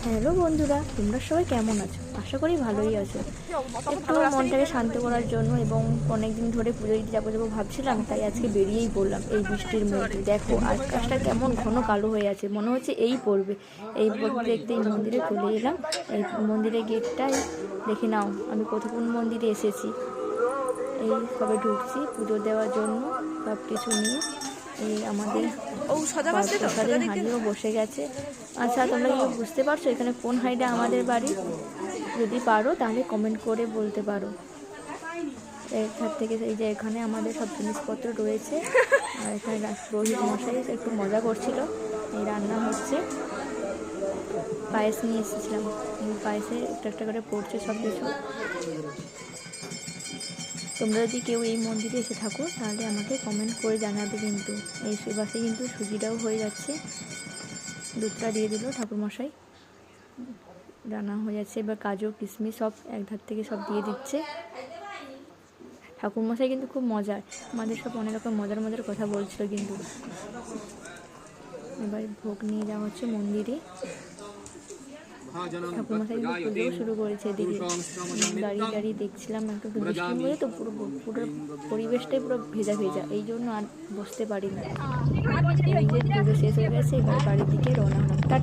Hello বন্ধুরা, তোমরা সবাই কেমন আছো? আশা করি ভালোই আছো। একটু মনটাকে শান্ত করার জন্য এবং অনেক দিন ধরে পুজো দিতে যাবো ভাবছিলাম, তাই আজকে বেরিয়েই পড়লাম এই বৃষ্টির মধ্যে। দেখো আকাশটা কেমন ঘন কালো হয়ে আছে, মনে হচ্ছে এই পড়বে। এই দেখতে দেখতে এই মন্দিরে চলে এলাম। এই মন্দিরের গেটটাই দেখে নাও, আমি কোন মন্দিরে এসেছি। এই সবে ঢুকছি পুজো দেওয়ার জন্য, সব কিছু নিয়ে। এই আমাদের প্রসাদের হাঁড়িও বসে গেছে। আচ্ছা, তোমরা কি বুঝতে পারছো এখানে কোন হাঁড়িটা আমাদের বাড়ি? যদি পারো তাহলে কমেন্ট করে বলতে পারো। এখান থেকে এই যে এখানে আমাদের সব জিনিসপত্র রয়েছে। আর এখানে পুরোহিত মশাই একটু মজা করছিল। এই রান্না হচ্ছে, পায়েস নিয়ে এসেছিলাম। এই পায়েসে একটা একটা করে পড়ছে সব কিছু। তোমরা যদি কেউ এই মন্দিরে এসে থাকো তাহলে আমাকে কমেন্ট করে জানাবে। কিন্তু এই সেবাসে কিন্তু সুজিটাও হয়ে যাচ্ছে, দুধটা দিয়ে দিল ঠাকুরমশাই, রান্না হয়ে যাচ্ছে। এবার কাজু কিশমিশ সব এক ধার থেকে সব দিয়ে দিচ্ছে। ঠাকুরমশাই কিন্তু খুব মজার, আমাদের সব অনেক রকম মজার মজার কথা বলছিল। কিন্তু এবার ভোগ নিয়ে যাওয়া হচ্ছে মন্দিরে। ঠাকুরমশাই কিন্তু পুজোও শুরু করেছে। এদিকে দাঁড়িয়ে দাঁড়িয়ে দেখছিলাম, একটু বৃষ্টির মধ্যে তো পুরো পরিবেশটাই পুরো ভেজা ভেজা, এই জন্য আর বসতে পারিনি। এই যে পুজো শেষ হয়ে গেছে, এবার বাড়ির দিকে রওনা হলাম। টাটা।